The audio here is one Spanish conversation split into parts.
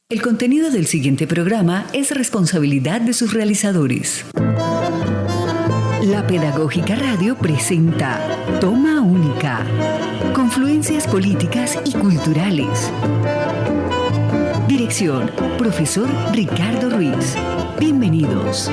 El contenido del siguiente programa es responsabilidad de sus realizadores. La Pedagógica Radio presenta Toma Única. Confluencias políticas y culturales. Dirección, profesor Ricardo Ruiz. Bienvenidos.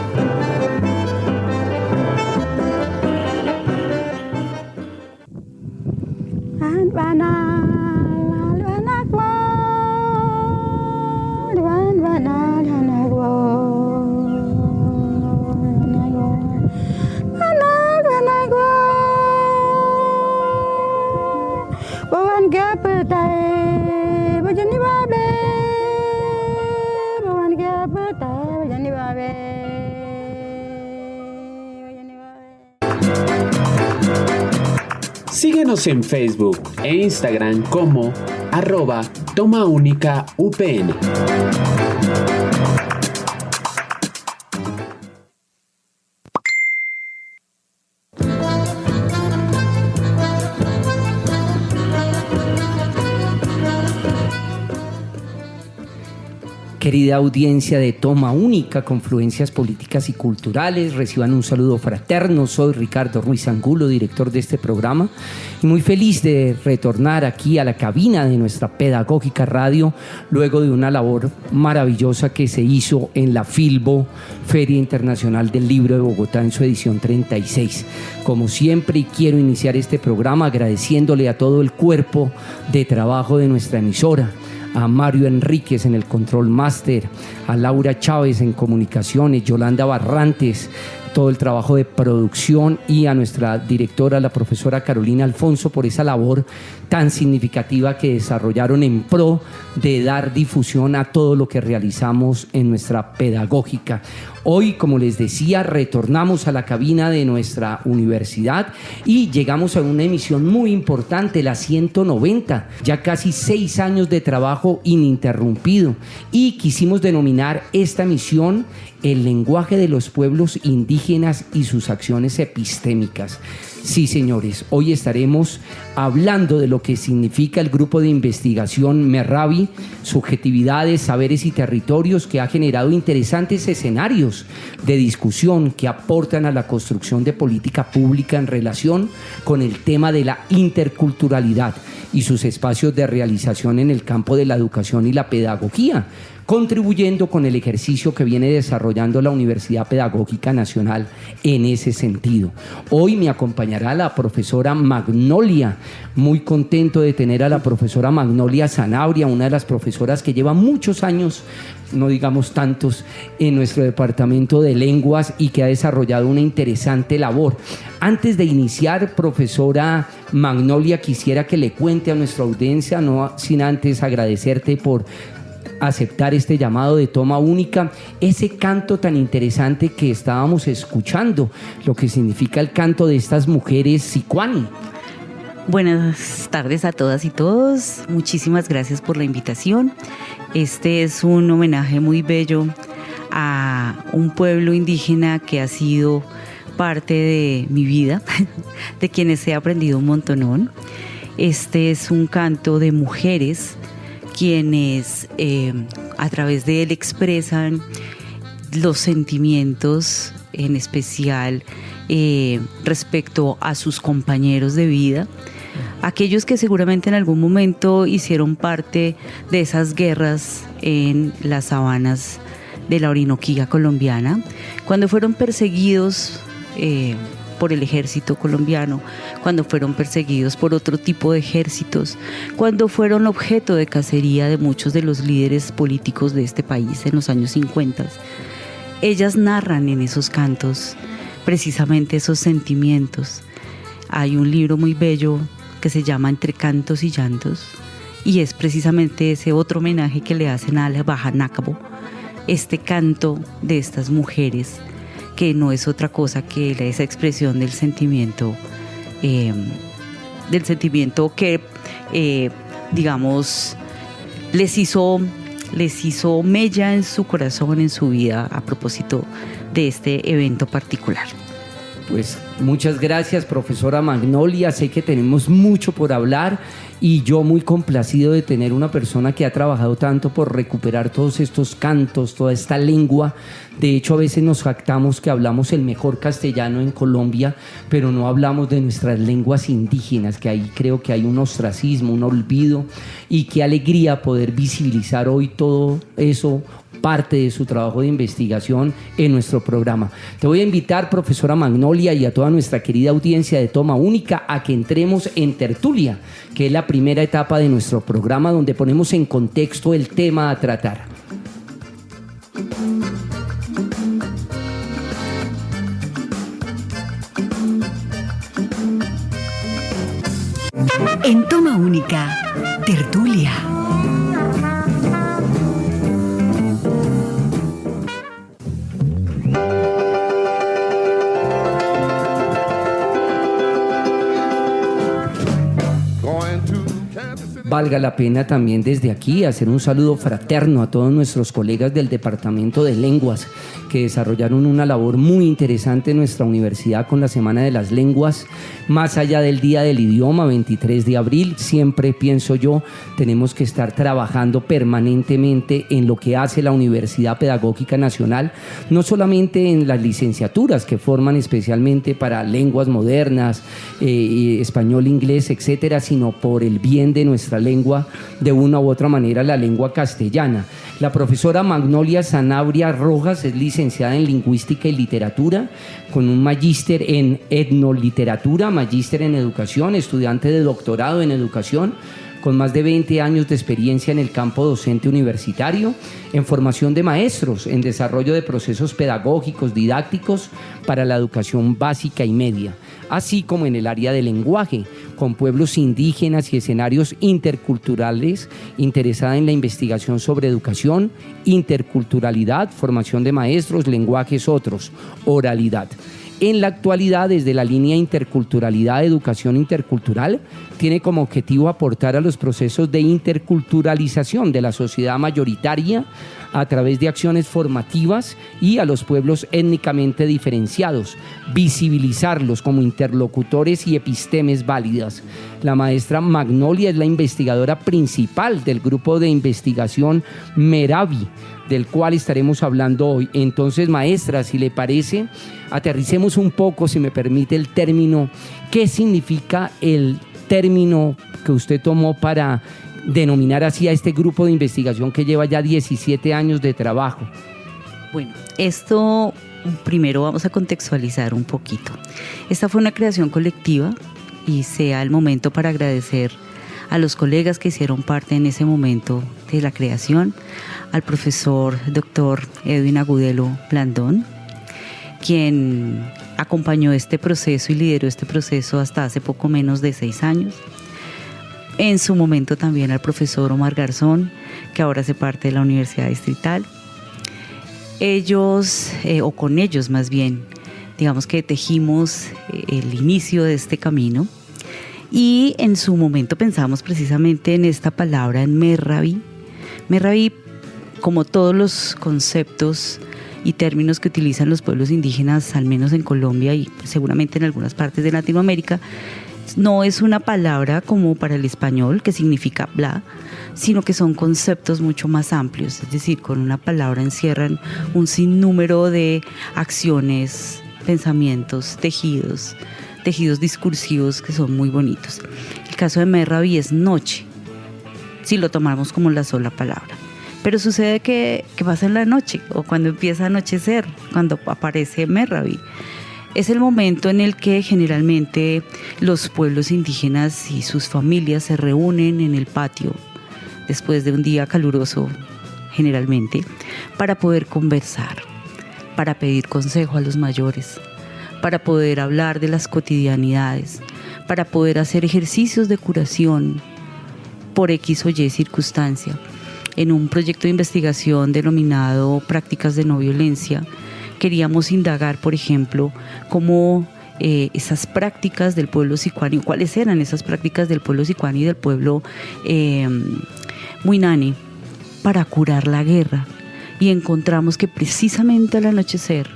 Síguenos en Facebook e Instagram como @TomaUnicaUPN. Querida audiencia de Toma Única, Confluencias Políticas y Culturales, reciban un saludo fraterno. Soy Ricardo Ruiz Angulo, director de este programa, y muy feliz de retornar aquí a la cabina de nuestra Pedagógica Radio, luego de una labor maravillosa que se hizo en la Filbo, Feria Internacional del Libro de Bogotá, en su edición 36. Como siempre, quiero iniciar este programa agradeciéndole a todo el cuerpo de trabajo de nuestra emisora, a Mario Enríquez en el Control Master, a Laura Chávez en Comunicaciones, Yolanda Barrantes, todo el trabajo de producción, y a nuestra directora, la profesora Carolina Alfonso, por esa labor tan significativa que desarrollaron en pro de dar difusión a todo lo que realizamos en nuestra pedagógica. Hoy, como les decía, retornamos a la cabina de nuestra universidad y llegamos a una emisión muy importante, la 190, ya casi 6 años de trabajo ininterrumpido, y quisimos denominar esta emisión El lenguaje de los pueblos indígenas y sus acciones epistémicas. Sí, señores, hoy estaremos hablando de lo que significa el grupo de investigación Merravi, subjetividades, saberes y territorios, que ha generado interesantes escenarios de discusión que aportan a la construcción de política pública en relación con el tema de la interculturalidad y sus espacios de realización en el campo de la educación y la pedagogía, contribuyendo con el ejercicio que viene desarrollando la Universidad Pedagógica Nacional en ese sentido. Hoy me acompañará la profesora Magnolia. Muy contento de tener a la profesora Magnolia Sanabria, una de las profesoras que lleva muchos años, no digamos tantos, en nuestro departamento de lenguas y que ha desarrollado una interesante labor. Antes de iniciar, profesora Magnolia, quisiera que le cuente a nuestra audiencia, no sin antes agradecerte por aceptar este llamado de Toma Única, ese canto tan interesante que estábamos escuchando, lo que significa el canto de estas mujeres sicuani. Buenas tardes a todas y todos, muchísimas gracias por la invitación. Este es un homenaje muy bello a un pueblo indígena que ha sido parte de mi vida, de quienes he aprendido un montonón. Este es un canto de mujeres quienes a través de él expresan los sentimientos, en especial respecto a sus compañeros de vida, aquellos que seguramente en algún momento hicieron parte de esas guerras en las sabanas de la Orinoquía colombiana, cuando fueron perseguidos por el ejército colombiano, cuando fueron perseguidos por otro tipo de ejércitos, cuando fueron objeto de cacería de muchos de los líderes políticos de este país en los años 50. Ellas narran en esos cantos precisamente esos sentimientos. Hay un libro muy bello que se llama Entre cantos y llantos, y es precisamente ese otro homenaje que le hacen a la Baja Nácabo, este canto de estas mujeres, que no es otra cosa que esa expresión del sentimiento que, digamos, les hizo mella en su corazón, en su vida, a propósito de este evento particular. Pues Muchas gracias, profesora Magnolia. Sé que tenemos mucho por hablar y yo muy complacido de tener una persona que ha trabajado tanto por recuperar todos estos cantos, toda esta lengua. De hecho, a veces nos jactamos que hablamos el mejor castellano en Colombia, pero no hablamos de nuestras lenguas indígenas, que ahí creo que hay un ostracismo, un olvido, y qué alegría poder visibilizar hoy todo eso, parte de su trabajo de investigación en nuestro programa. Te voy a invitar, profesora Magnolia, y a toda nuestra querida audiencia de Toma Única a que entremos en tertulia, que es la primera etapa de nuestro programa donde ponemos en contexto el tema a tratar. En Toma Única, tertulia. Valga la pena también desde aquí hacer un saludo fraterno a todos nuestros colegas del Departamento de Lenguas que desarrollaron una labor muy interesante en nuestra universidad con la Semana de las Lenguas. Más allá del Día del Idioma, 23 de abril, siempre pienso yo, tenemos que estar trabajando permanentemente en lo que hace la Universidad Pedagógica Nacional, no solamente en las licenciaturas que forman especialmente para lenguas modernas, español, inglés, etcétera, sino por el bien de nuestra lengua, de una u otra manera, la lengua castellana. La profesora Magnolia Sanabria Rojas es licenciada en Lingüística y Literatura, con un magíster en Etnoliteratura, magíster en Educación, estudiante de doctorado en Educación, con más de 20 años de experiencia en el campo docente universitario, en formación de maestros, en desarrollo de procesos pedagógicos, didácticos para la educación básica y media, así como en el área del lenguaje, con pueblos indígenas y escenarios interculturales, interesada en la investigación sobre educación, interculturalidad, formación de maestros, lenguajes otros, oralidad. En la actualidad, desde la línea Interculturalidad, Educación Intercultural, tiene como objetivo aportar a los procesos de interculturalización de la sociedad mayoritaria a través de acciones formativas y a los pueblos étnicamente diferenciados, visibilizarlos como interlocutores y epistemes válidas. La maestra Magnolia es la investigadora principal del grupo de investigación Meravi, del cual estaremos hablando hoy. Entonces, maestra, si le parece, aterricemos un poco, si me permite el término. ¿Qué significa el término que usted tomó para denominar así a este grupo de investigación que lleva ya 17 años de trabajo? Bueno, esto primero vamos a contextualizar un poquito. Esta fue una creación colectiva y sea el momento para agradecer a los colegas que hicieron parte en ese momento de la creación, al profesor Dr. Edwin Agudelo Blandón, quien acompañó este proceso y lideró este proceso hasta hace poco menos de 6 años. En su momento también al profesor Omar Garzón, que ahora hace parte de la Universidad Distrital. Ellos, o con ellos más bien, digamos que tejimos el inicio de este camino. Y en su momento pensamos precisamente en esta palabra, en Merraví. Merraví, como todos los conceptos y términos que utilizan los pueblos indígenas, al menos en Colombia y seguramente en algunas partes de Latinoamérica, no es una palabra como para el español que significa bla, sino que son conceptos mucho más amplios. Es decir, con una palabra encierran un sinnúmero de acciones, pensamientos, tejidos discursivos que son muy bonitos. El caso de Merraví es noche, si lo tomamos como la sola palabra. Pero sucede que pasa en la noche o cuando empieza a anochecer, cuando aparece Merraví. Es el momento en el que generalmente los pueblos indígenas y sus familias se reúnen en el patio después de un día caluroso, generalmente, para poder conversar, para pedir consejo a los mayores, para poder hablar de las cotidianidades, para poder hacer ejercicios de curación por X o Y circunstancia. En un proyecto de investigación denominado Prácticas de No Violencia, queríamos indagar, por ejemplo, cómo esas prácticas del pueblo sicuani, cuáles eran esas prácticas del pueblo sicuani y del pueblo muinane para curar la guerra. Y encontramos que precisamente al anochecer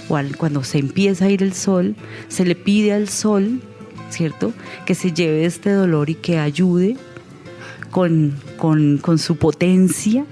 cuando se empieza a ir el sol, se le pide al sol, ¿cierto?, que se lleve este dolor y que ayude con su potencia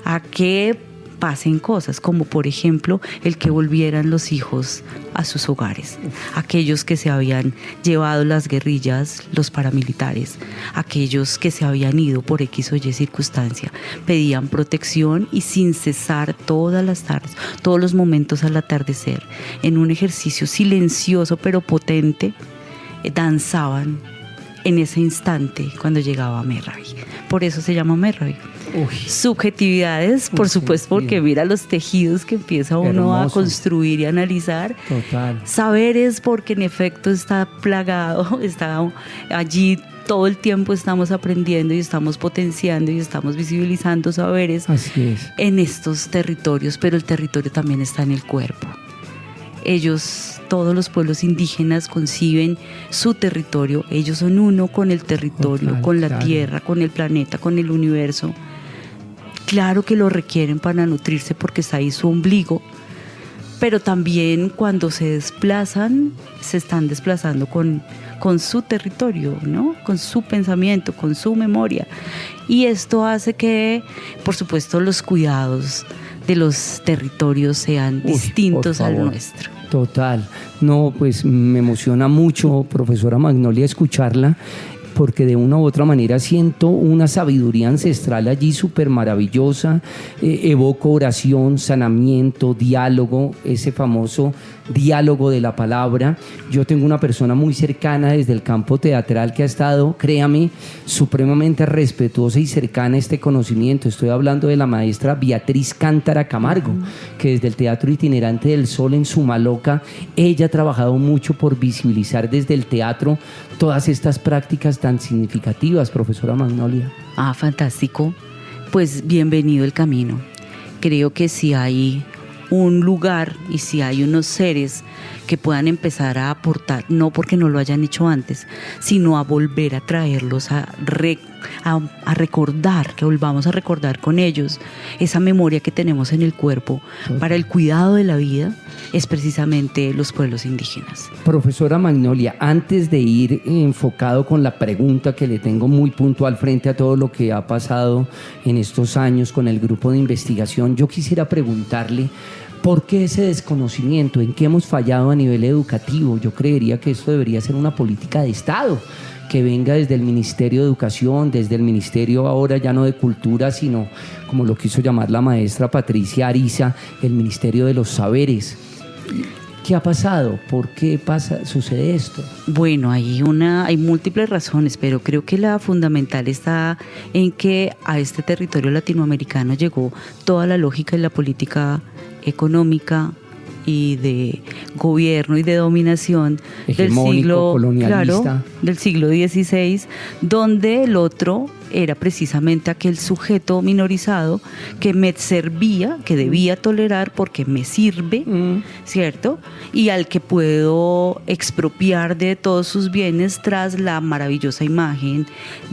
a que pasen cosas, como por ejemplo el que volvieran los hijos a sus hogares, aquellos que se habían llevado las guerrillas, los paramilitares, aquellos que se habían ido por X o Y circunstancia, pedían protección y sin cesar todas las tardes, todos los momentos al atardecer, en un ejercicio silencioso pero potente, danzaban en ese instante cuando llegaba Merrabi. Por eso se llama Merrabi. Subjetividades, por supuesto, porque mira los tejidos que empieza uno a construir y analizar. Total. Saberes, porque en efecto está plagado, está allí todo el tiempo, estamos aprendiendo y estamos potenciando y estamos visibilizando saberes. Así es. En estos territorios, pero el territorio también está en el cuerpo. Ellos, todos los pueblos indígenas conciben su territorio, ellos son uno con el territorio, Total, con la claro. tierra, con el planeta, con el universo. Claro que lo requieren para nutrirse porque está ahí su ombligo, pero también cuando se desplazan, se están desplazando con su territorio, ¿no?, con su pensamiento, con su memoria. Y esto hace que, por supuesto, los cuidados de los territorios sean distintos al nuestro. Total. No, pues me emociona mucho, profesora Magnolia, escucharla, porque de una u otra manera siento una sabiduría ancestral allí súper maravillosa. Evoco oración, sanamiento, diálogo, ese famoso diálogo de la palabra. Yo tengo una persona muy cercana desde el campo teatral que ha estado, créame, supremamente respetuosa y cercana a este conocimiento. Estoy hablando de la maestra Beatriz Cántara Camargo, que desde el Teatro Itinerante del Sol en Sumaloca, ella ha trabajado mucho por visibilizar desde el teatro todas estas prácticas tan significativas, profesora Magnolia. Ah, fantástico. Pues bienvenido el camino. Creo que si hay un lugar y si hay unos seres que puedan empezar a aportar, no porque no lo hayan hecho antes, sino a volver a traerlos a recordar, que volvamos a recordar con ellos esa memoria que tenemos en el cuerpo para el cuidado de la vida, es precisamente los pueblos indígenas. Profesora Magnolia, antes de ir enfocado con la pregunta que le tengo muy puntual frente a todo lo que ha pasado en estos años con el grupo de investigación, yo quisiera preguntarle, ¿por qué ese desconocimiento? ¿En qué hemos fallado a nivel educativo? Yo creería que esto debería ser una política de Estado, que venga desde el Ministerio de Educación, desde el Ministerio ahora ya no de Cultura, sino como lo quiso llamar la maestra Patricia Ariza, el Ministerio de los Saberes. ¿Qué ha pasado? ¿Por qué sucede esto? Bueno, hay múltiples razones, pero creo que la fundamental está en que a este territorio latinoamericano llegó toda la lógica y la política económica y de gobierno y de dominación hegemónico, colonialista, claro, del siglo XVI, donde el otro era precisamente aquel sujeto minorizado que me servía, que debía tolerar porque me sirve, ¿cierto? Y al que puedo expropiar de todos sus bienes tras la maravillosa imagen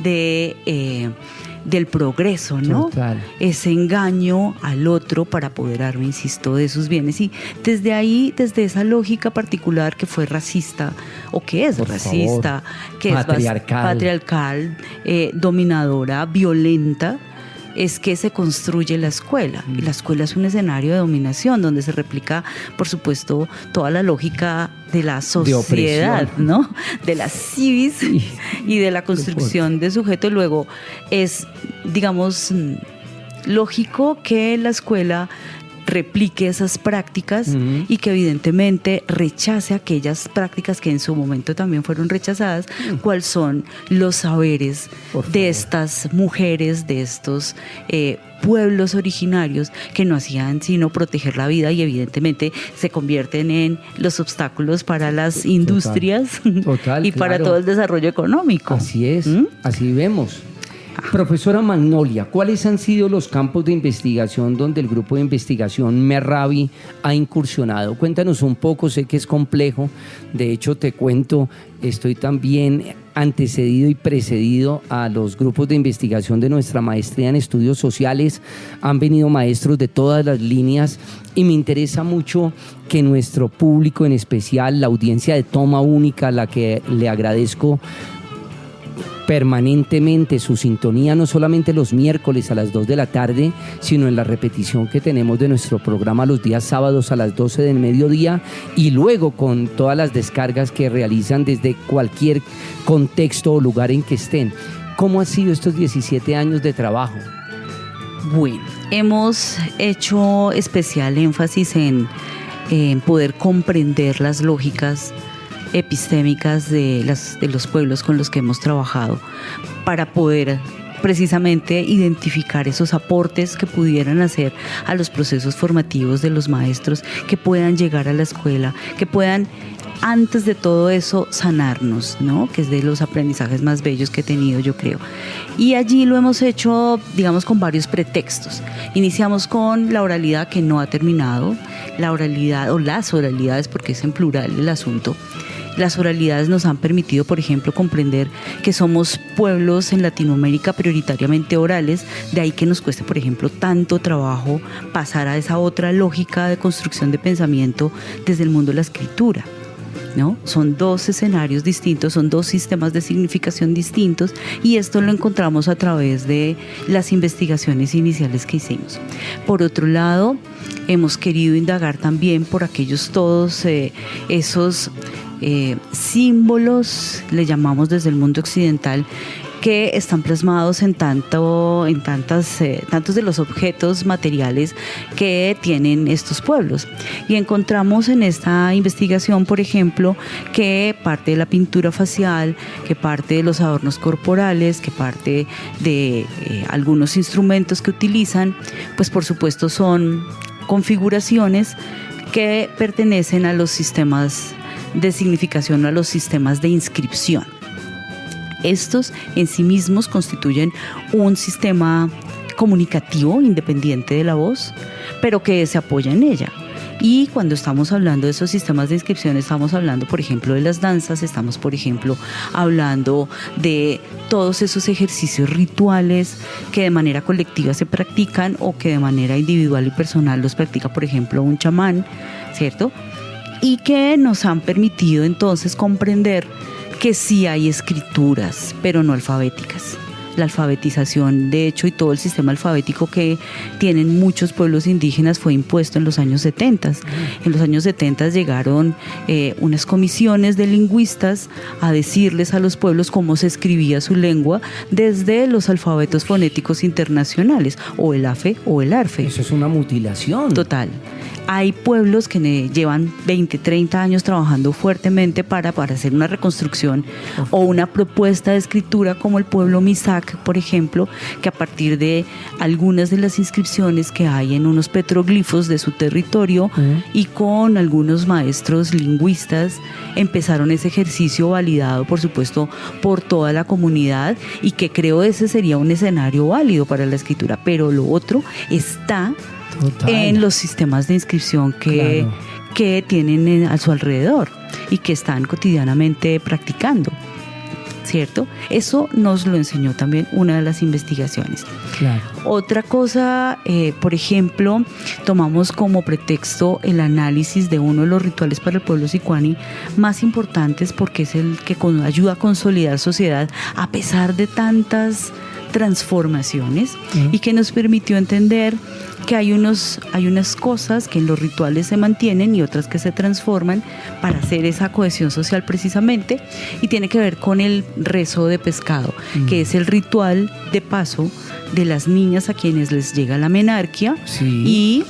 del progreso, ¿no? Total. Ese engaño al otro para apoderarme, insisto, de sus bienes. Y desde ahí, desde esa lógica particular que fue racista, o que es racista, que patriarcal, dominadora, violenta, es que se construye la escuela. Y la escuela es un escenario de dominación donde se replica, por supuesto, toda la lógica de la sociedad, ¿no? De la civis y de la construcción de sujeto. Luego es, digamos, lógico que la escuela replique esas prácticas y que evidentemente rechace aquellas prácticas que en su momento también fueron rechazadas, cuáles son los saberes de estas mujeres, de estos pueblos originarios que no hacían sino proteger la vida y evidentemente se convierten en los obstáculos para las industrias y para todo el desarrollo económico. Así es, así vemos. Profesora Magnolia, ¿cuáles han sido los campos de investigación donde el grupo de investigación Merrabi ha incursionado? Cuéntanos un poco, sé que es complejo, de hecho te cuento, estoy también antecedido y precedido a los grupos de investigación de nuestra maestría en estudios sociales. Han venido maestros de todas las líneas y me interesa mucho que nuestro público, en especial la audiencia de Toma Única, a la que le agradezco permanentemente su sintonía, no solamente los miércoles a las 2 de la tarde, sino en la repetición que tenemos de nuestro programa los días sábados a las 12 del mediodía, y luego con todas las descargas que realizan desde cualquier contexto o lugar en que estén. ¿Cómo han sido estos 17 años de trabajo? Bueno, hemos hecho especial énfasis en poder comprender las lógicas epistémicas de los pueblos con los que hemos trabajado, para poder precisamente identificar esos aportes que pudieran hacer a los procesos formativos de los maestros, que puedan llegar a la escuela, que puedan, antes de todo eso, sanarnos, ¿no? Que es de los aprendizajes más bellos que he tenido, yo creo. Y allí lo hemos hecho, digamos, con varios pretextos. Iniciamos con la oralidad, que no ha terminado, la oralidad o las oralidades, porque es en plural el asunto. Las oralidades nos han permitido, por ejemplo, comprender que somos pueblos en Latinoamérica prioritariamente orales, de ahí que nos cueste, por ejemplo, tanto trabajo pasar a esa otra lógica de construcción de pensamiento desde el mundo de la escritura, ¿no? Son dos escenarios distintos, son dos sistemas de significación distintos, y esto lo encontramos a través de las investigaciones iniciales que hicimos. Por otro lado, hemos querido indagar también por aquellos todos esos símbolos, le llamamos desde el mundo occidental, que están plasmados en tantos de los objetos materiales que tienen estos pueblos. Y encontramos en esta investigación, por ejemplo, que parte de la pintura facial, que parte de los adornos corporales, que parte de algunos instrumentos que utilizan, pues por supuesto son configuraciones que pertenecen a los sistemas de significación, a los sistemas de inscripción. Estos en sí mismos constituyen un sistema comunicativo independiente de la voz, pero que se apoya en ella. Y cuando estamos hablando de esos sistemas de inscripción, estamos hablando, por ejemplo, de las danzas, estamos, por ejemplo, hablando de todos esos ejercicios rituales que de manera colectiva se practican o que de manera individual y personal los practica, por ejemplo, un chamán, ¿cierto? Y que nos han permitido entonces comprender que sí hay escrituras, pero no alfabéticas. La alfabetización, de hecho, y todo el sistema alfabético que tienen muchos pueblos indígenas fue impuesto en los años 70. En los años 70 llegaron unas comisiones de lingüistas a decirles a los pueblos cómo se escribía su lengua desde los alfabetos fonéticos internacionales, o el AFE o el ARFE. Eso es una mutilación. Total. Hay pueblos que llevan 20, 30 años trabajando fuertemente para hacer una reconstrucción o una propuesta de escritura, como el pueblo Misak, por ejemplo, que a partir de algunas de las inscripciones que hay en unos petroglifos de su territorio y con algunos maestros lingüistas empezaron ese ejercicio validado, por supuesto, por toda la comunidad, y que creo ese sería un escenario válido para la escritura. Pero lo otro está total en los sistemas de inscripción que tienen a su alrededor y que están cotidianamente practicando, ¿cierto? Eso nos lo enseñó también una de las investigaciones. Claro. Otra cosa, por ejemplo, tomamos como pretexto el análisis de uno de los rituales para el pueblo sicuani más importantes, porque es el que ayuda a consolidar sociedad a pesar de tantas transformaciones, y que nos permitió entender que hay unas cosas que en los rituales se mantienen y otras que se transforman para hacer esa cohesión social precisamente, y tiene que ver con el rezo de pescado, que es el ritual de paso de las niñas a quienes les llega la menarquia y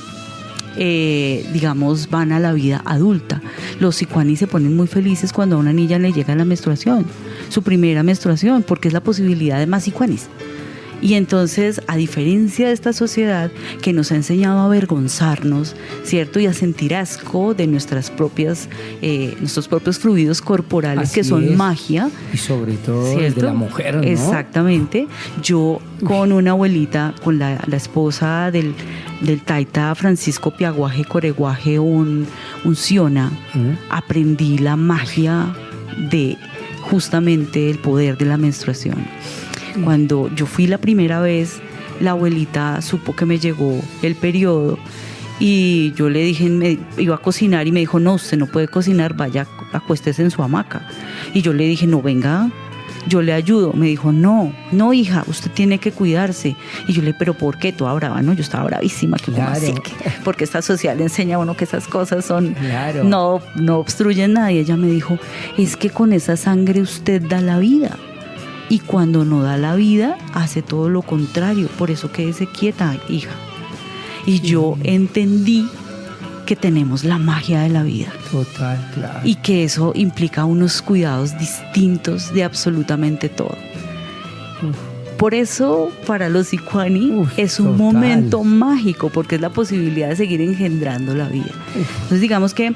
digamos van a la vida adulta. Los sicuanis se ponen muy felices cuando a una niña le llega la menstruación, su primera menstruación, porque es la posibilidad de más sicuanis. Y entonces, a diferencia de esta sociedad que nos ha enseñado a avergonzarnos, ¿cierto? Y a sentir asco de nuestros propios fluidos corporales, así que son magia. Y sobre todo el de la mujer, ¿no? Exactamente. Yo con una abuelita, con la esposa del taita Francisco Piaguaje Coreguaje, un Siona, aprendí la magia de justamente el poder de la menstruación. Cuando yo fui la primera vez, la abuelita supo que me llegó el periodo y yo le dije, me iba a cocinar y me dijo, no, usted no puede cocinar, vaya, acuéstese en su hamaca. Y yo le dije, no, venga, yo le ayudo. Me dijo, no, hija, usted tiene que cuidarse. Y yo le dije, pero ¿por qué? Toda brava, ¿no? Yo estaba bravísima, que claro. así, porque esta social le enseña a uno que esas cosas son, Claro. no obstruyen nada. Y ella me dijo, es que con esa sangre usted da la vida. Y cuando no da la vida, hace todo lo contrario. Por eso quédese quieta, hija. Y yo entendí que tenemos la magia de la vida. Total, claro. Y que eso implica unos cuidados distintos de absolutamente todo. Por eso, para los Sicuani, es un total. momento mágico, porque es la posibilidad de seguir engendrando la vida. Entonces, digamos que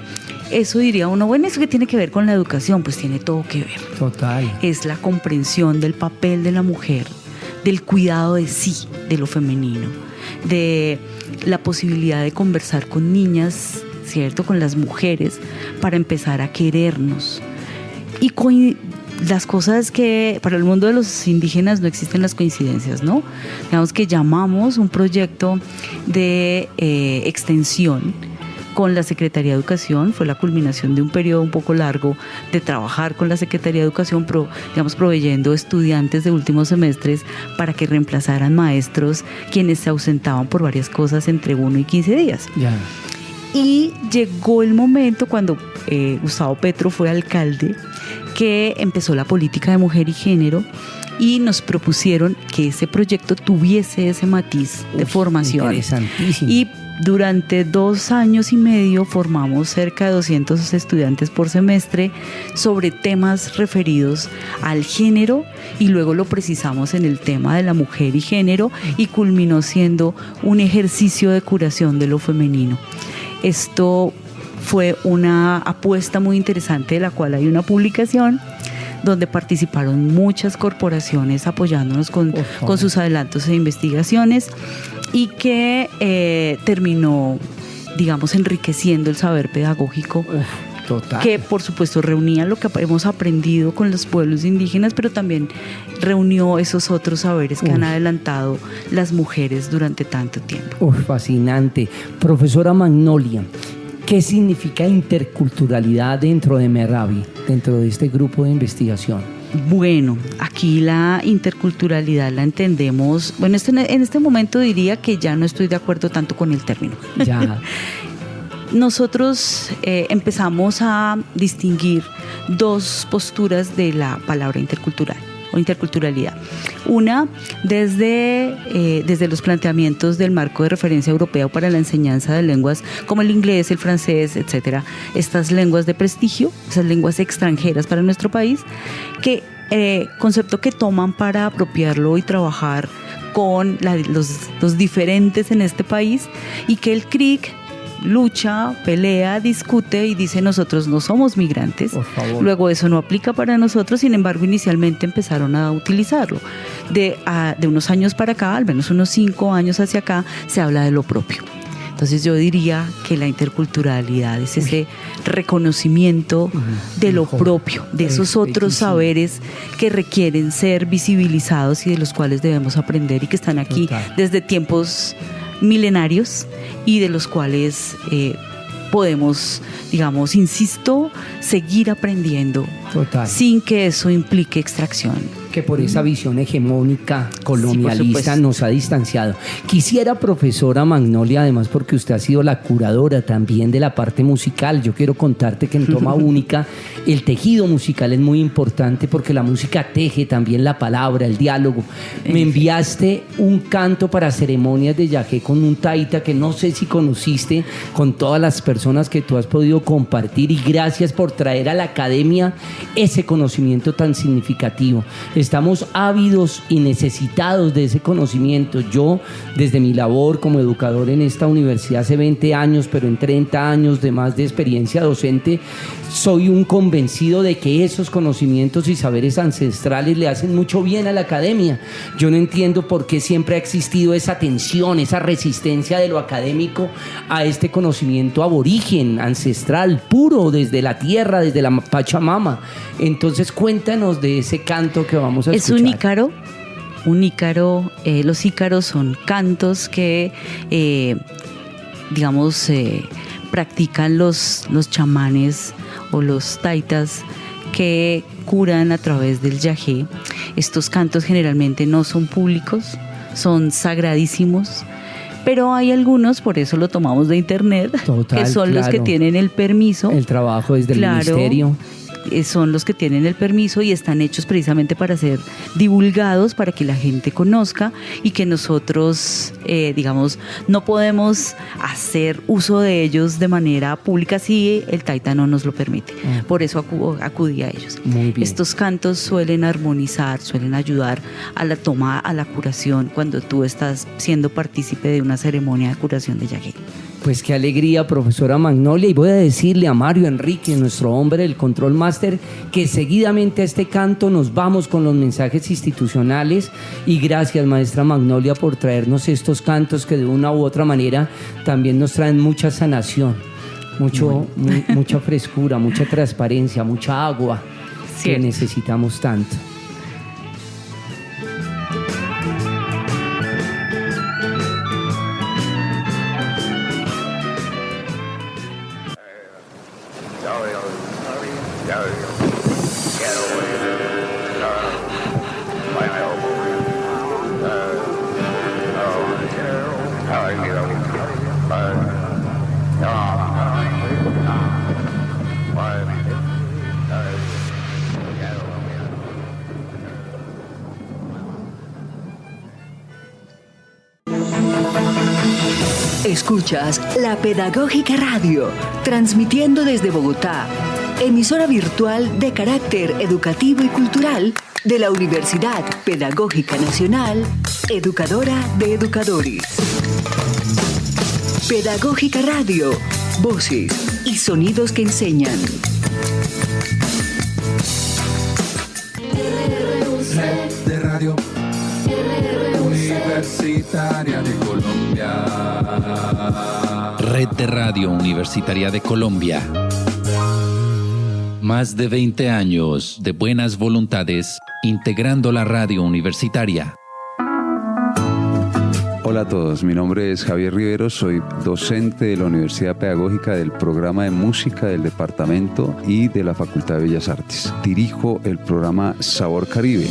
eso diría uno, bueno, ¿eso qué tiene que ver con la educación? Pues tiene todo que ver. Total. Es la comprensión del papel de la mujer, del cuidado de sí, de lo femenino, de la posibilidad de conversar con niñas, ¿cierto? Con las mujeres, para empezar a querernos. Y las cosas que para el mundo de los indígenas no existen las coincidencias, ¿no? Digamos que llamamos un proyecto de extensión con la Secretaría de Educación, fue la culminación de un periodo un poco largo de trabajar con la Secretaría de Educación, proveyendo estudiantes de últimos semestres para que reemplazaran maestros quienes se ausentaban por varias cosas entre 1 y 15 días. Ya. Y llegó el momento cuando Gustavo Petro fue alcalde, que empezó la política de mujer y género, y nos propusieron que ese proyecto tuviese ese matiz de formación. Interesantísimo. Y durante 2 años y medio formamos cerca de 200 estudiantes por semestre sobre temas referidos al género, y luego lo precisamos en el tema de la mujer y género, y culminó siendo un ejercicio de curación de lo femenino. Esto fue una apuesta muy interesante, de la cual hay una publicación donde participaron muchas corporaciones apoyándonos con sus adelantos e investigaciones, y que terminó, digamos, enriqueciendo el saber pedagógico. Total. Que por supuesto reunía lo que hemos aprendido con los pueblos indígenas, pero también reunió esos otros saberes que han adelantado las mujeres durante tanto tiempo. Fascinante. Profesora Magnolia, ¿qué significa interculturalidad dentro de Merrabi, dentro de este grupo de investigación? Bueno, aquí la interculturalidad la entendemos, bueno, en este momento diría que ya no estoy de acuerdo tanto con el término. Ya. Nosotros empezamos a distinguir 2 posturas de la palabra intercultural o interculturalidad. Una, desde los planteamientos del marco de referencia europeo para la enseñanza de lenguas como el inglés, el francés, etcétera, estas lenguas de prestigio, esas lenguas extranjeras para nuestro país, que concepto que toman para apropiarlo y trabajar con los diferentes en este país, y que el CRIC lucha, pelea, discute y dice: nosotros no somos migrantes. Por favor. Luego eso no aplica para nosotros, sin embargo inicialmente empezaron a utilizarlo. De unos años para acá, al menos unos 5 años hacia acá, se habla de lo propio. Entonces yo diría que la interculturalidad es ese reconocimiento de lo propio, de esos otros saberes que requieren ser visibilizados y de los cuales debemos aprender, y que están aquí desde tiempos milenarios, y de los cuales podemos, digamos, insisto, seguir aprendiendo. Total. Sin que eso implique extracción. Que por esa visión hegemónica colonialista nos ha distanciado. Quisiera, profesora Magnolia, además porque usted ha sido la curadora también de la parte musical, yo quiero contarte que en Toma Única el tejido musical es muy importante, porque la música teje también la palabra, el diálogo. Me enviaste un canto para ceremonias de yagé con un taita que no sé si conociste, con todas las personas que tú has podido compartir, y gracias por traer a la academia ese conocimiento tan significativo. estamos ávidos y necesitados de ese conocimiento. Yo, desde mi labor como educador en esta universidad hace 20 años, pero en 30 años de más de experiencia docente, soy un convencido de que esos conocimientos y saberes ancestrales le hacen mucho bien a la academia. Yo no entiendo por qué siempre ha existido esa tensión, esa resistencia de lo académico a este conocimiento aborigen, ancestral, puro, desde la tierra, desde la Pachamama. Entonces, cuéntanos de ese canto que vamos a escuchar. Es un ícaro. Los ícaros son cantos que, practican los chamanes o los taitas que curan a través del yagé. Estos cantos generalmente no son públicos, son sagradísimos, pero hay algunos, por eso lo tomamos de internet, que son los que tienen el permiso. El trabajo desde el ministerio. Son los que tienen el permiso y están hechos precisamente para ser divulgados, para que la gente conozca y que nosotros, no podemos hacer uso de ellos de manera pública si el taita no nos lo permite. Por eso acudí a ellos. Muy bien. Estos cantos suelen armonizar, suelen ayudar a la toma, a la curación cuando tú estás siendo partícipe de una ceremonia de curación de yagé. Pues qué alegría, profesora Magnolia, y voy a decirle a Mario Enrique, nuestro hombre del Control Master, que seguidamente a este canto nos vamos con los mensajes institucionales. Y gracias, maestra Magnolia, por traernos estos cantos que de una u otra manera también nos traen mucha sanación, mucha frescura, mucha transparencia, mucha agua. Cierto. Que necesitamos tanto. Escuchas La Pedagógica Radio, transmitiendo desde Bogotá, emisora virtual de carácter educativo y cultural de la Universidad Pedagógica Nacional, educadora de educadores. Pedagógica Radio, voces y sonidos que enseñan. Red de Radio Universitaria de Colombia. Red de Radio Universitaria de Colombia. Más de 20 años de buenas voluntades integrando la radio universitaria. Hola a todos, mi nombre es Javier Rivero, soy docente de la Universidad Pedagógica del programa de música del departamento y de la Facultad de Bellas Artes. Dirijo el programa Sabor Caribe.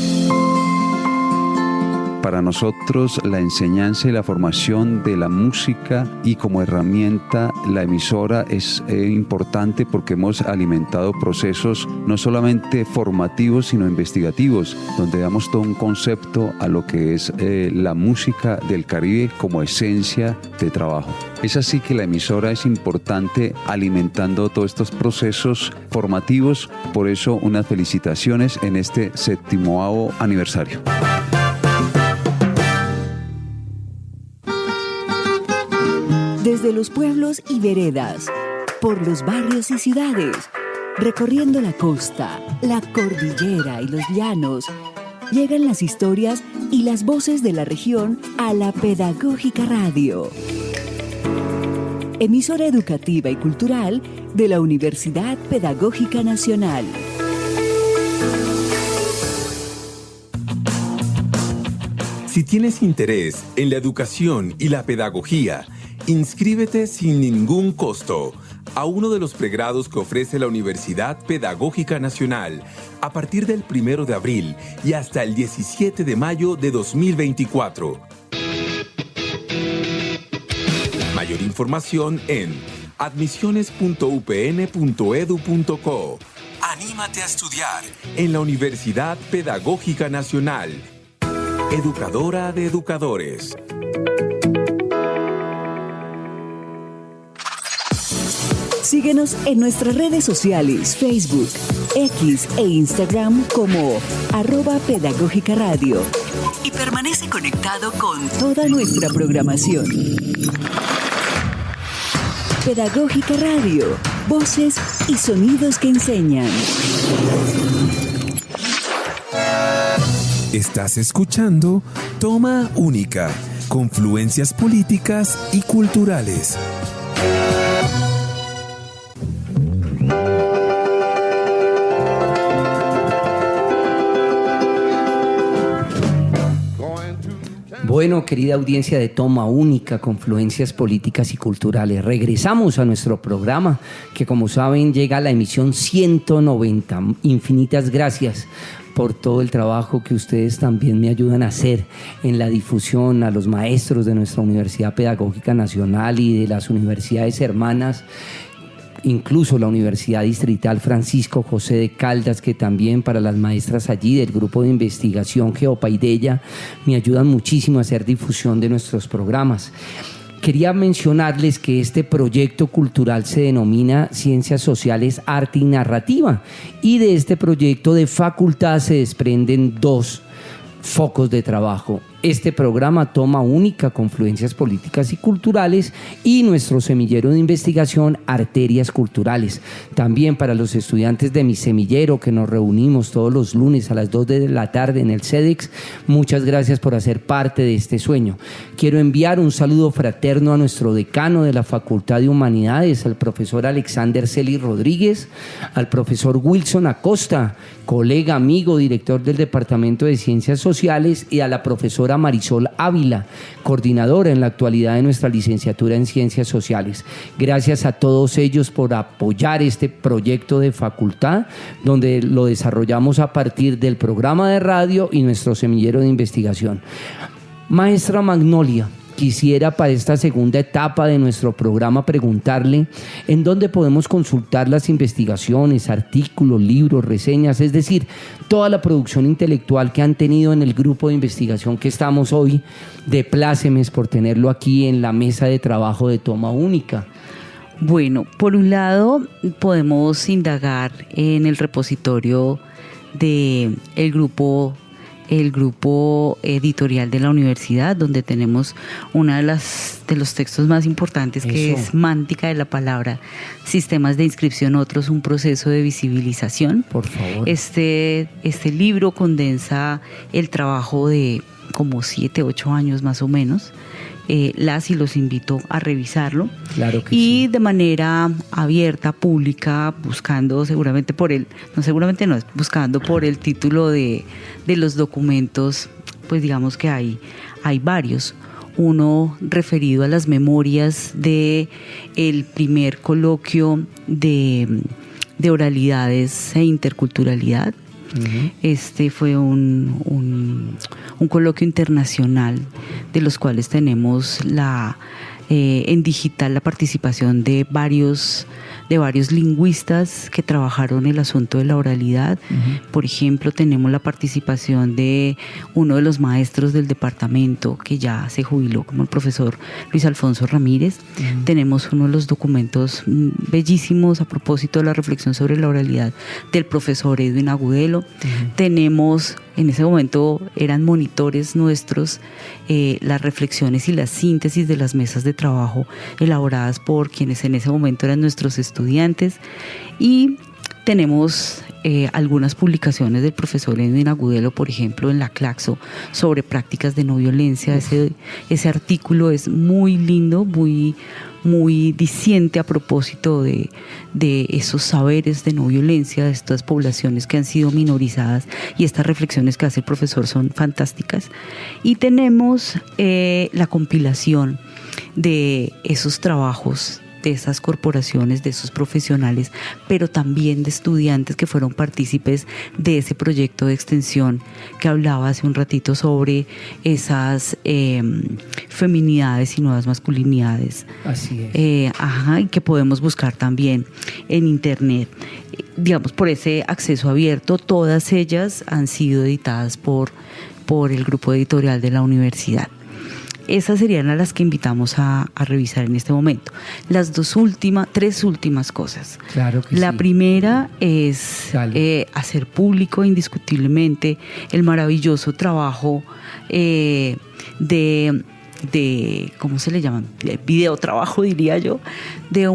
Para nosotros, la enseñanza y la formación de la música y como herramienta, la emisora es importante porque hemos alimentado procesos no solamente formativos, sino investigativos, donde damos todo un concepto a lo que es la música del Caribe como esencia de trabajo. Es así que la emisora es importante alimentando todos estos procesos formativos, por eso unas felicitaciones en este 70º aniversario. Desde los pueblos y veredas, por los barrios y ciudades, recorriendo la costa, la cordillera y los llanos, llegan las historias y las voces de la región a la Pedagógica Radio. Emisora educativa y cultural de la Universidad Pedagógica Nacional. Si tienes interés en la educación y la pedagogía, inscríbete sin ningún costo a uno de los pregrados que ofrece la Universidad Pedagógica Nacional a partir del 1 de abril y hasta el 17 de mayo de 2024. Mayor información en admisiones.upn.edu.co. Anímate a estudiar en la Universidad Pedagógica Nacional. Educadora de educadores. Síguenos en nuestras redes sociales, Facebook, X e Instagram como @Pedagógica Radio. Y permanece conectado con toda nuestra programación. Pedagógica Radio, voces y sonidos que enseñan. Estás escuchando Toma Única, confluencias políticas y culturales. Bueno, querida audiencia de Toma Única, confluencias políticas y culturales, regresamos a nuestro programa que, como saben, llega a la emisión 190. Infinitas gracias por todo el trabajo que ustedes también me ayudan a hacer en la difusión, a los maestros de nuestra Universidad Pedagógica Nacional y de las universidades hermanas, incluso la Universidad Distrital Francisco José de Caldas, que también para las maestras allí del grupo de investigación Geopaideia me ayudan muchísimo a hacer difusión de nuestros programas. Quería mencionarles que este proyecto cultural se denomina Ciencias Sociales, Arte y Narrativa, y de este proyecto de facultad se desprenden dos focos de trabajo: este programa Toma Única, confluencias políticas y culturales, y nuestro semillero de investigación Arterias Culturales. También para los estudiantes de mi semillero, que nos reunimos todos los lunes a las 2 de la tarde en el CEDEX, muchas gracias por hacer parte de este sueño. Quiero enviar un saludo fraterno a nuestro decano de la Facultad de Humanidades, al profesor Alexander Celis Rodríguez, al profesor Wilson Acosta, colega, amigo, director del Departamento de Ciencias Sociales, y a la profesora Marisol Ávila, coordinadora en la actualidad de nuestra licenciatura en Ciencias Sociales. Gracias a todos ellos por apoyar este proyecto de facultad, donde lo desarrollamos a partir del programa de radio y nuestro semillero de investigación. Maestra Magnolia, quisiera para esta segunda etapa de nuestro programa preguntarle en dónde podemos consultar las investigaciones, artículos, libros, reseñas, es decir, toda la producción intelectual que han tenido en el grupo de investigación que estamos hoy. De plácemes por tenerlo aquí en la mesa de trabajo de Toma Única. Bueno, por un lado podemos indagar en el repositorio del grupo editorial de la universidad, donde tenemos uno de los textos más importantes, que es Mántica de la Palabra, Sistemas de Inscripción, otros, un proceso de visibilización. Por favor. Este libro condensa el trabajo de como 7, 8 años más o menos. Y los invito a revisarlo. Claro que y sí. De manera abierta, pública, buscando buscando por el título de los documentos, pues digamos que hay varios. Uno referido a las memorias de el primer coloquio de oralidades e interculturalidad. Uh-huh. Este fue un coloquio internacional, de los cuales tenemos en digital la participación de varios lingüistas que trabajaron el asunto de la oralidad. Uh-huh. Por ejemplo, tenemos la participación de uno de los maestros del departamento que ya se jubiló, como el profesor Luis Alfonso Ramírez. Uh-huh. Tenemos uno de los documentos bellísimos a propósito de la reflexión sobre la oralidad del profesor Edwin Agudelo. Uh-huh. Tenemos, en ese momento eran monitores nuestros, las reflexiones y las síntesis de las mesas de trabajo elaboradas por quienes en ese momento eran nuestros estudiantes. Y tenemos algunas publicaciones del profesor Edwin Agudelo, por ejemplo, en la Claxo, sobre prácticas de no violencia. Ese artículo es muy lindo, muy diciente a propósito de esos saberes de no violencia de estas poblaciones que han sido minorizadas, y estas reflexiones que hace el profesor son fantásticas. Y tenemos la compilación de esos trabajos, de esas corporaciones, de esos profesionales, pero también de estudiantes que fueron partícipes de ese proyecto de extensión que hablaba hace un ratito sobre esas feminidades y nuevas masculinidades. Así es. Y que podemos buscar también en internet. Digamos, por ese acceso abierto, todas ellas han sido editadas por el grupo editorial de la universidad. Esas serían a las que invitamos a revisar en este momento. Tres últimas cosas. Claro que La sí. primera es hacer público indiscutiblemente el maravilloso trabajo de ¿cómo se le llama? Video trabajo, diría yo, de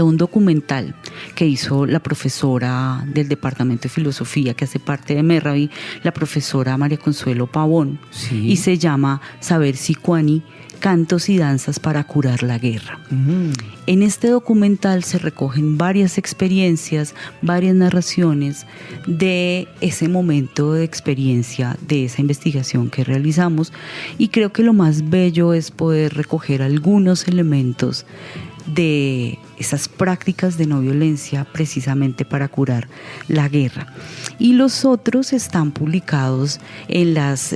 un documental que hizo la profesora del Departamento de Filosofía, que hace parte de Merravi, la profesora María Consuelo Pavón, Sí. y se llama Saber Sicuani, Cantos y Danzas para Curar la Guerra. En este documental se recogen varias experiencias, varias narraciones de ese momento de experiencia, de esa investigación que realizamos, y creo que lo más bello es poder recoger algunos elementos de esas prácticas de no violencia precisamente para curar la guerra. Y los otros están publicados en las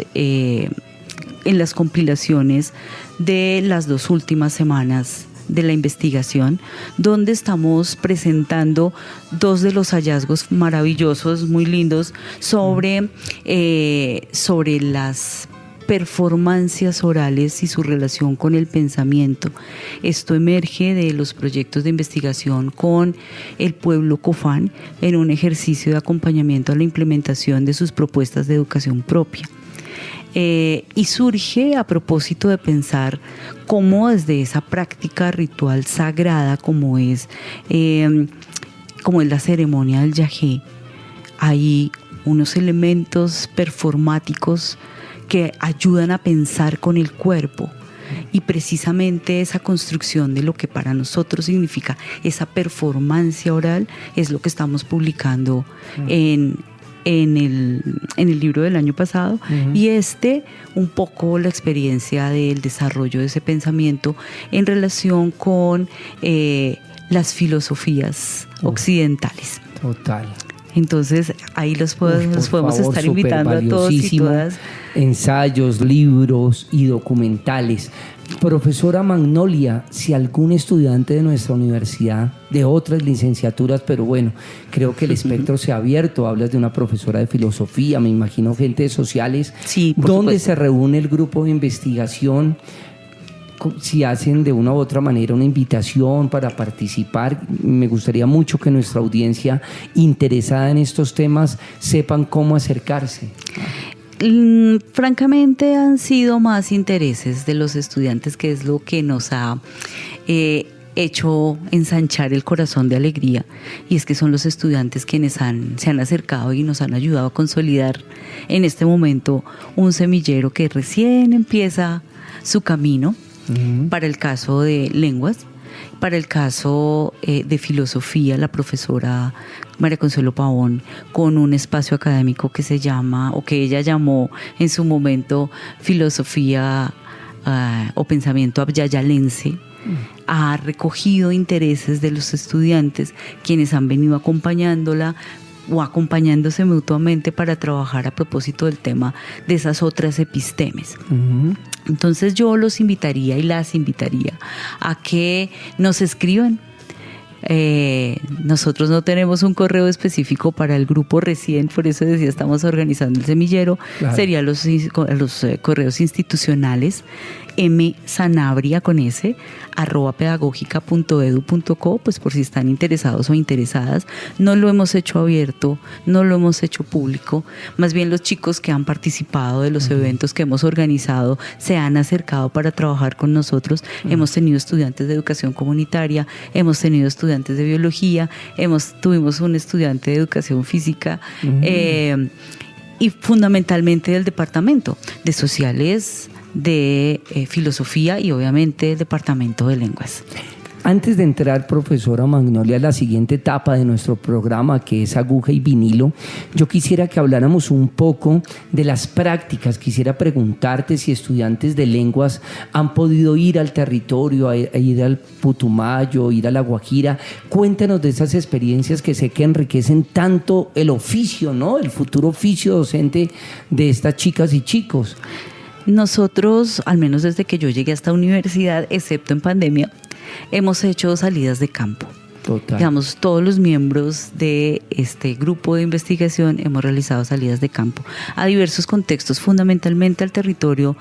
compilaciones de las 2 últimas semanas de la investigación, donde estamos presentando 2 de los hallazgos maravillosos, muy lindos, sobre las performancias orales y su relación con el pensamiento. Esto emerge de los proyectos de investigación con el pueblo Cofán en un ejercicio de acompañamiento a la implementación de sus propuestas de educación propia. Y surge a propósito de pensar cómo desde esa práctica ritual sagrada como es la ceremonia del yagé, hay unos elementos performáticos que ayudan a pensar con el cuerpo, y precisamente esa construcción de lo que para nosotros significa esa performancia oral es lo que estamos publicando en el libro del año pasado, y un poco la experiencia del desarrollo de ese pensamiento en relación con las filosofías occidentales. Total. Entonces ahí los podemos estar invitando a todos y todas. Ensayos, libros y documentales. Profesora Magnolia, si algún estudiante de nuestra universidad, de otras licenciaturas, pero bueno, creo que el espectro se ha abierto, hablas de una profesora de filosofía, me imagino gente de sociales, sí, ¿dónde supuesto se reúne el grupo de investigación? Si hacen de una u otra manera una invitación para participar, me gustaría mucho que nuestra audiencia interesada en estos temas sepan cómo acercarse. Francamente han sido más intereses de los estudiantes, que es lo que nos ha hecho ensanchar el corazón de alegría, y es que son los estudiantes quienes se han acercado y nos han ayudado a consolidar en este momento un semillero que recién empieza su camino. Para el caso de lenguas, para el caso de filosofía, la profesora María Consuelo Pavón, con un espacio académico que se llama, o que ella llamó en su momento, filosofía o pensamiento abyayalense, ha recogido intereses de los estudiantes, quienes han venido acompañándola o acompañándose mutuamente para trabajar a propósito del tema de esas otras epistemes. Entonces yo los invitaría y las invitaría a que nos escriban. Nosotros no tenemos un correo específico para el grupo recién, por eso decía, estamos organizando el semillero. Claro. Serían los correos institucionales, msanabria con s, @pedagogica.edu.co, pues por si están interesados o interesadas. No lo hemos hecho abierto, no lo hemos hecho público, más bien los chicos que han participado de los eventos que hemos organizado se han acercado para trabajar con nosotros. Hemos tenido estudiantes de educación comunitaria, hemos tenido estudiantes de biología, tuvimos un estudiante de educación física, y fundamentalmente del departamento de sociales, de filosofía y obviamente el departamento de lenguas. Antes de entrar, profesora Magnolia, a la siguiente etapa de nuestro programa, que es aguja y vinilo, yo quisiera que habláramos un poco de las prácticas. Quisiera preguntarte si estudiantes de lenguas han podido ir al territorio, a ir al Putumayo, ir a La Guajira. Cuéntanos de esas experiencias que sé que enriquecen tanto el oficio, ¿no? El futuro oficio docente de estas chicas y chicos. Nosotros, al menos desde que yo llegué a esta universidad, excepto en pandemia, hemos hecho salidas de campo. Total. Digamos, todos los miembros de este grupo de investigación hemos realizado salidas de campo a diversos contextos, fundamentalmente al territorio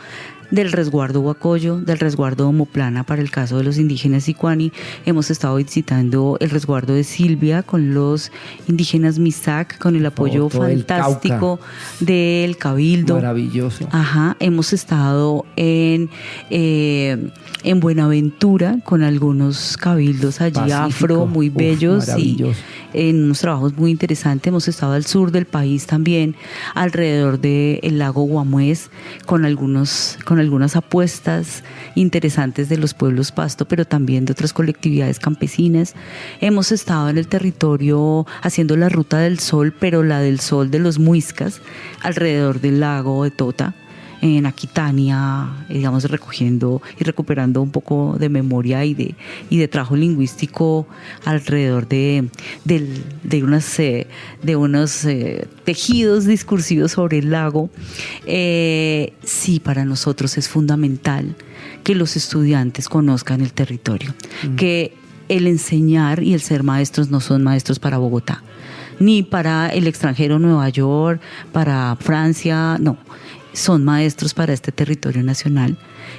del resguardo Huacoyo, del resguardo Omoplana para el caso de los indígenas Sicuani. Hemos estado visitando el resguardo de Silvia con los indígenas Misak, con el apoyo todo el fantástico del Cabildo. Maravilloso. Ajá, hemos estado en Buenaventura con algunos cabildos allí Pacífico. afro muy bellos y Maravilloso. en unos trabajos muy interesantes. Hemos estado al sur del país también, alrededor del lago Guamués, con algunas apuestas interesantes de los pueblos pasto, pero también de otras colectividades campesinas. Hemos estado en el territorio haciendo la ruta del sol, pero la del sol de los muiscas, alrededor del lago de Tota, en Aquitania, digamos, recogiendo y recuperando un poco de memoria y de trabajo lingüístico alrededor de unos tejidos discursivos sobre el lago. Sí, para nosotros es fundamental que los estudiantes conozcan el territorio, que el enseñar y el ser maestros no son maestros para Bogotá, ni para el extranjero, Nueva York, para Francia, no. Son maestros para este territorio nacional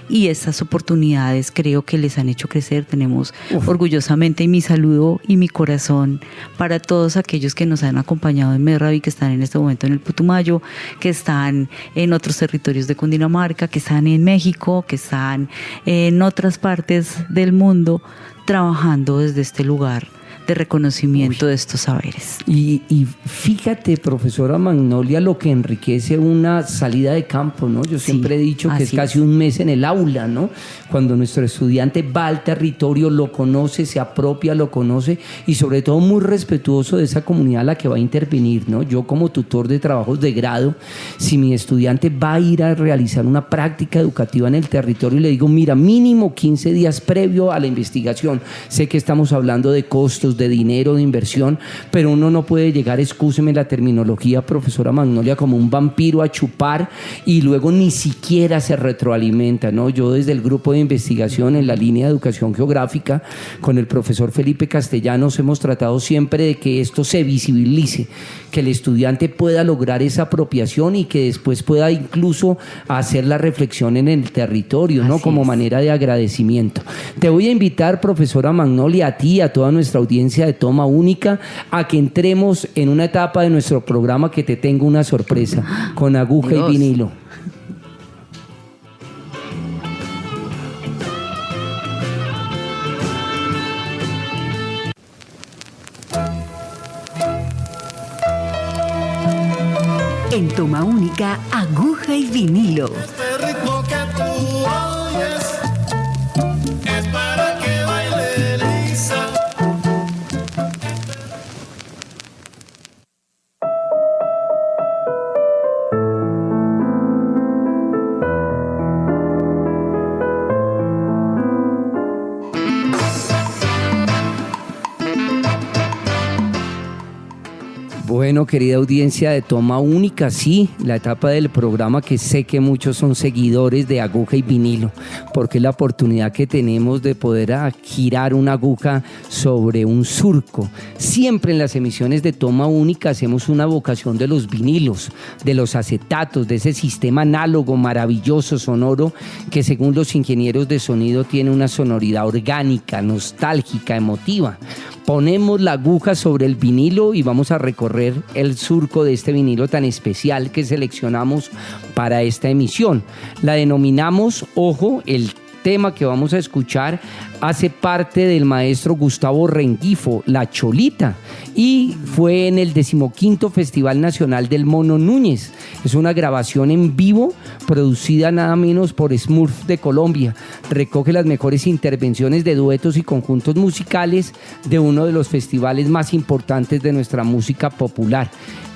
y esas oportunidades creo que les han hecho crecer. Tenemos orgullosamente mi saludo y mi corazón para todos aquellos que nos han acompañado en Merrabi, que están en este momento en el Putumayo, que están en otros territorios de Cundinamarca, que están en México, que están en otras partes del mundo trabajando desde este lugar de reconocimiento de estos saberes. Y fíjate, profesora Magnolia, lo que enriquece una salida de campo, ¿no? Yo siempre he dicho que es casi un mes en el aula, ¿no? Cuando nuestro estudiante va al territorio, lo conoce, se apropia, lo conoce y sobre todo muy respetuoso de esa comunidad a la que va a intervenir, ¿no? Yo como tutor de trabajos de grado, si mi estudiante va a ir a realizar una práctica educativa en el territorio y le digo, mira, mínimo 15 días previo a la investigación, sé que estamos hablando de costos, de dinero, de inversión, pero uno no puede llegar, excúseme la terminología, profesora Magnolia, como un vampiro a chupar y luego ni siquiera se retroalimenta, ¿no? Yo desde el grupo de investigación en la línea de educación geográfica con el profesor Felipe Castellanos hemos tratado siempre de que esto se visibilice, que el estudiante pueda lograr esa apropiación y que después pueda incluso hacer la reflexión en el territorio, ¿no? Como manera de agradecimiento. Te voy a invitar, profesora Magnolia, a ti, a toda nuestra audiencia de Toma Única, a que entremos en una etapa de nuestro programa que te tengo una sorpresa, con aguja y vinilo. En Toma Única, aguja y vinilo. Este ritmo que tú oyes es para que baile Elisa. Bueno, querida audiencia de Toma Única, sí, la etapa del programa que sé que muchos son seguidores de aguja y vinilo, porque es la oportunidad que tenemos de poder girar una aguja sobre un surco. Siempre en las emisiones de Toma Única hacemos una vocación de los vinilos, de los acetatos, de ese sistema análogo maravilloso, sonoro, que según los ingenieros de sonido tiene una sonoridad orgánica, nostálgica, emotiva. Ponemos la aguja sobre el vinilo y vamos a recorrer el surco de este vinilo tan especial que seleccionamos para esta emisión. La denominamos, ojo, el tema que vamos a escuchar hace parte del maestro Gustavo Rengifo, La Cholita, y fue en el 15º Festival Nacional del Mono Núñez. Es una grabación en vivo producida nada menos por Smurf de Colombia. Recoge las mejores intervenciones de duetos y conjuntos musicales de uno de los festivales más importantes de nuestra música popular,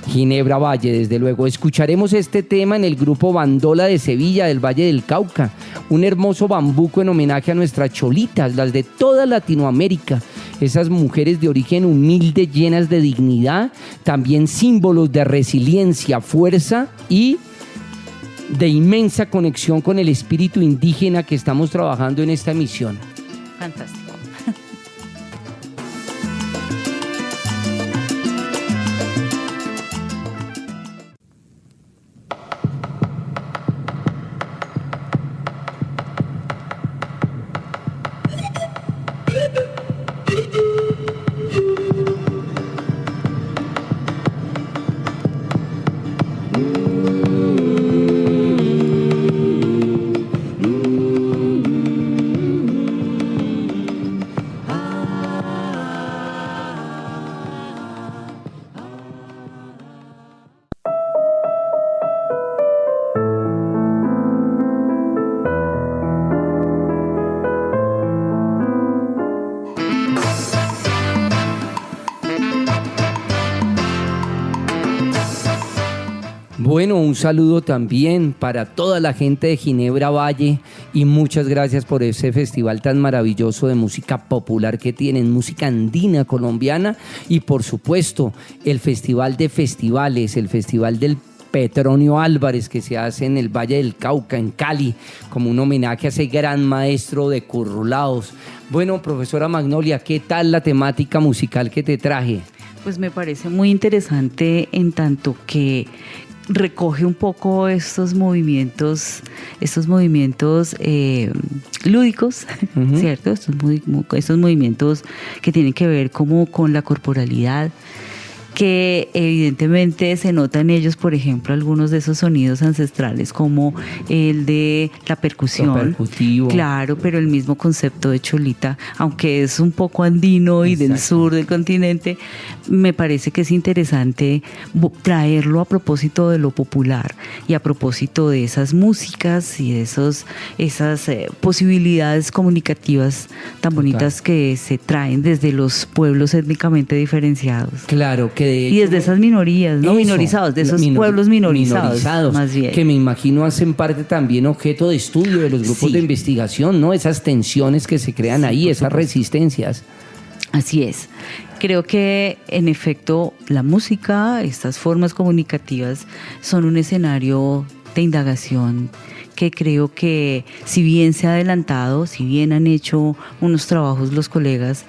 Ginebra Valle, desde luego. Escucharemos este tema en el grupo Bandola de Sevilla, del Valle del Cauca, un hermoso bambuco en homenaje a nuestras cholitas, las de toda Latinoamérica, esas mujeres de origen humilde, llenas de dignidad, también símbolos de resiliencia, fuerza y de inmensa conexión con el espíritu indígena que estamos trabajando en esta emisión. Fantástico. Bueno, un saludo también para toda la gente de Ginebra Valle y muchas gracias por ese festival tan maravilloso de música popular que tienen, música andina colombiana y por supuesto el Festival de Festivales, el Festival del Petronio Álvarez que se hace en el Valle del Cauca, en Cali, como un homenaje a ese gran maestro de currulaos. Bueno, profesora Magnolia, ¿qué tal la temática musical que te traje? Pues me parece muy interesante en tanto que recoge un poco estos movimientos lúdicos, ¿cierto? Estos movimientos que tienen que ver como con la corporalidad, que evidentemente se nota en ellos, por ejemplo, algunos de esos sonidos ancestrales como el de la percusión. Lo percutivo. Claro, pero el mismo concepto de cholita, aunque es un poco andino y del sur del continente, me parece que es interesante traerlo a propósito de lo popular y a propósito de esas músicas y de esas posibilidades comunicativas tan bonitas que se traen desde los pueblos étnicamente diferenciados. Claro, que de hecho, y desde esas minorías, ¿no? Minorizados, de esos pueblos minorizados, más bien. Que me imagino hacen parte también objeto de estudio de los grupos de investigación, ¿no? Esas tensiones que se crean ahí, esas resistencias. Así es. Creo que en efecto la música, estas formas comunicativas son un escenario de indagación que creo que si bien se ha adelantado, si bien han hecho unos trabajos los colegas,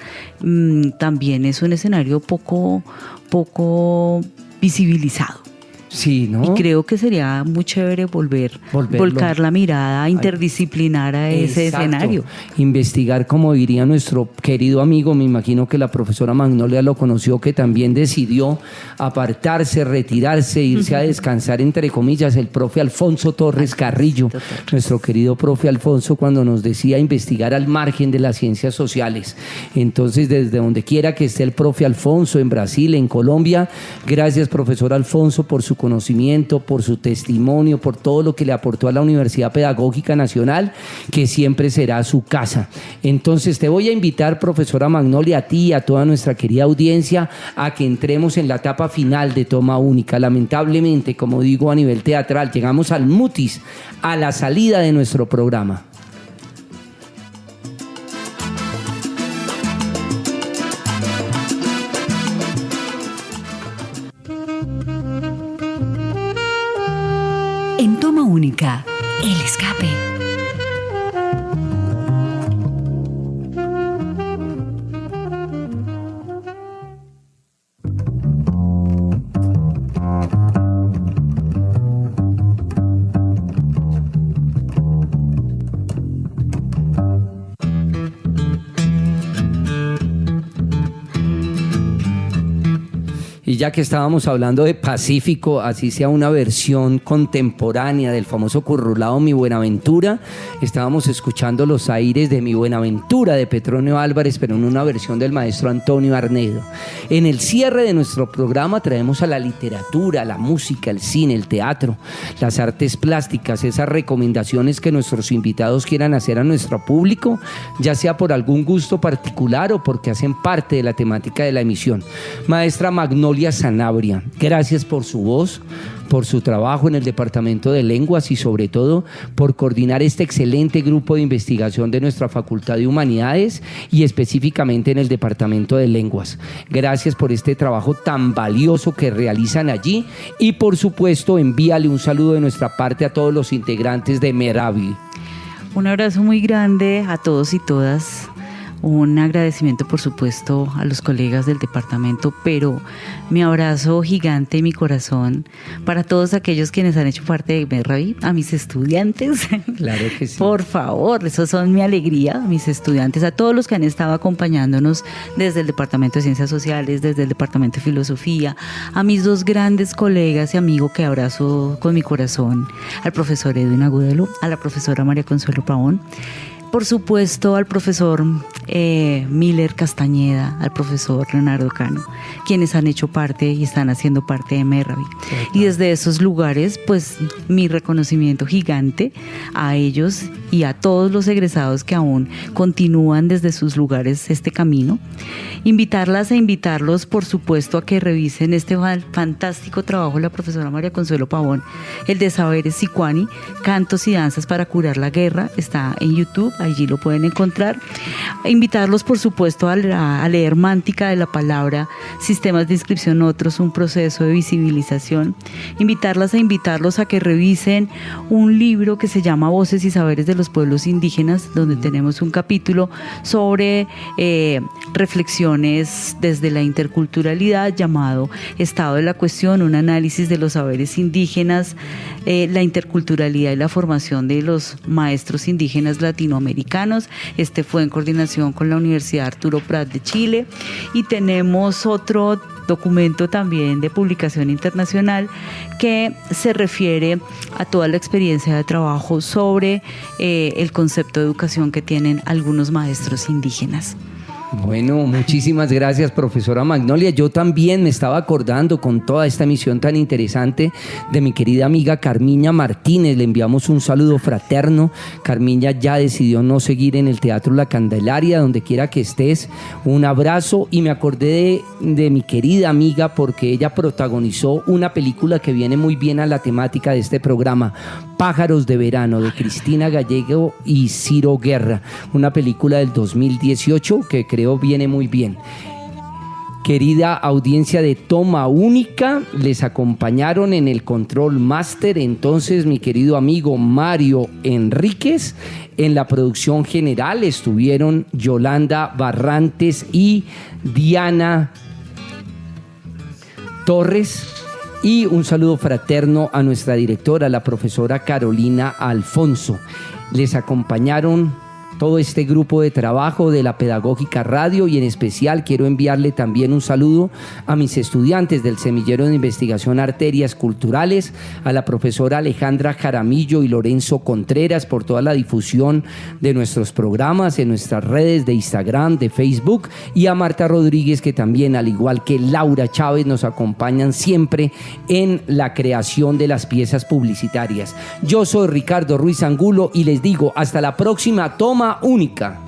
también es un escenario poco visibilizado. Sí, ¿no? Y creo que sería muy chévere volcar la mirada interdisciplinar a ese escenario. Investigar, como diría nuestro querido amigo, me imagino que la profesora Magnolia lo conoció, que también decidió apartarse, retirarse, irse a descansar, entre comillas, el profe Alfonso Torres Carrillo, nuestro querido profe Alfonso, cuando nos decía investigar al margen de las ciencias sociales. Entonces, desde donde quiera que esté el profe Alfonso, en Brasil, en Colombia, gracias, profesor Alfonso, por su conocimiento, por su testimonio, por todo lo que le aportó a la Universidad Pedagógica Nacional, que siempre será su casa. Entonces te voy a invitar, profesora Magnolia, a ti y a toda nuestra querida audiencia, a que entremos en la etapa final de Toma Única. Lamentablemente, como digo a nivel teatral, llegamos al mutis, a la salida de nuestro programa. En Toma Única, el escape. Y ya que estábamos hablando de Pacífico, así sea una versión contemporánea del famoso currulao Mi Buenaventura, estábamos escuchando los aires de Mi Buenaventura de Petronio Álvarez, pero en una versión del maestro Antonio Arnedo. En el cierre de nuestro programa traemos a la literatura, la música, el cine, el teatro, las artes plásticas, esas recomendaciones que nuestros invitados quieran hacer a nuestro público, ya sea por algún gusto particular o porque hacen parte de la temática de la emisión. Maestra Magnolia Sanabria, gracias por su voz, por su trabajo en el Departamento de Lenguas y sobre todo por coordinar este excelente grupo de investigación de nuestra Facultad de Humanidades y específicamente en el Departamento de Lenguas. Gracias por este trabajo tan valioso que realizan allí y por supuesto envíale un saludo de nuestra parte a todos los integrantes de Meravi. Un abrazo muy grande a todos y todas. Un agradecimiento, por supuesto, a los colegas del departamento, pero mi abrazo gigante y mi corazón para todos aquellos quienes han hecho parte de Meravi, a mis estudiantes. Claro que sí. Por favor, esos son mi alegría, mis estudiantes, a todos los que han estado acompañándonos desde el Departamento de Ciencias Sociales, desde el Departamento de Filosofía, a mis dos grandes colegas y amigos que abrazo con mi corazón, al profesor Edwin Agudelo, a la profesora María Consuelo Pavón, por supuesto al profesor Miller Castañeda, al profesor Leonardo Cano, quienes han hecho parte y están haciendo parte de Merravi. Y desde esos lugares, pues mi reconocimiento gigante a ellos y a todos los egresados que aún continúan desde sus lugares este camino. Invitarlas e invitarlos, por supuesto, a que revisen este fantástico trabajo de la profesora María Consuelo Pavón, el de Saberes Sicuani, Cantos y Danzas para Curar la Guerra. Está en YouTube, allí lo pueden encontrar. Invitarlos, por supuesto, a leer Mántica de la Palabra, Sistemas de Inscripción Otros, un proceso de visibilización. Invitarlas e invitarlos a que revisen un libro que se llama Voces y Saberes de los Pueblos Indígenas, donde tenemos un capítulo sobre reflexiones desde la interculturalidad llamado Estado de la Cuestión, un análisis de los saberes indígenas, la interculturalidad y la formación de los maestros indígenas latinoamericanos. Este fue en coordinación con la Universidad Arturo Prat de Chile. Y tenemos otro documento también de publicación internacional que se refiere a toda la experiencia de trabajo sobre el concepto de educación que tienen algunos maestros indígenas. Bueno, muchísimas gracias, profesora Magnolia. Yo también me estaba acordando con toda esta emisión tan interesante de mi querida amiga Carmiña Martínez. Le enviamos un saludo fraterno. Carmiña ya decidió no seguir en el Teatro La Candelaria, donde quiera que estés. Un abrazo. Y me acordé de mi querida amiga porque ella protagonizó una película que viene muy bien a la temática de este programa, Pájaros de Verano, de Cristina Gallego y Ciro Guerra. Una película del 2018 que creo viene muy bien. Querida audiencia de Toma Única, les acompañaron en el Control Master entonces mi querido amigo Mario Enríquez. En la producción general estuvieron Yolanda Barrantes y Diana Torres. Y un saludo fraterno a nuestra directora, la profesora Carolina Alfonso. Les acompañaron todo este grupo de trabajo de la Pedagógica Radio, y en especial quiero enviarle también un saludo a mis estudiantes del Semillero de Investigación Arterias Culturales, a la profesora Alejandra Jaramillo y Lorenzo Contreras por toda la difusión de nuestros programas en nuestras redes de Instagram, de Facebook, y a Marta Rodríguez, que también, al igual que Laura Chávez, nos acompañan siempre en la creación de las piezas publicitarias. Yo soy Ricardo Ruiz Angulo y les digo hasta la próxima Toma Única.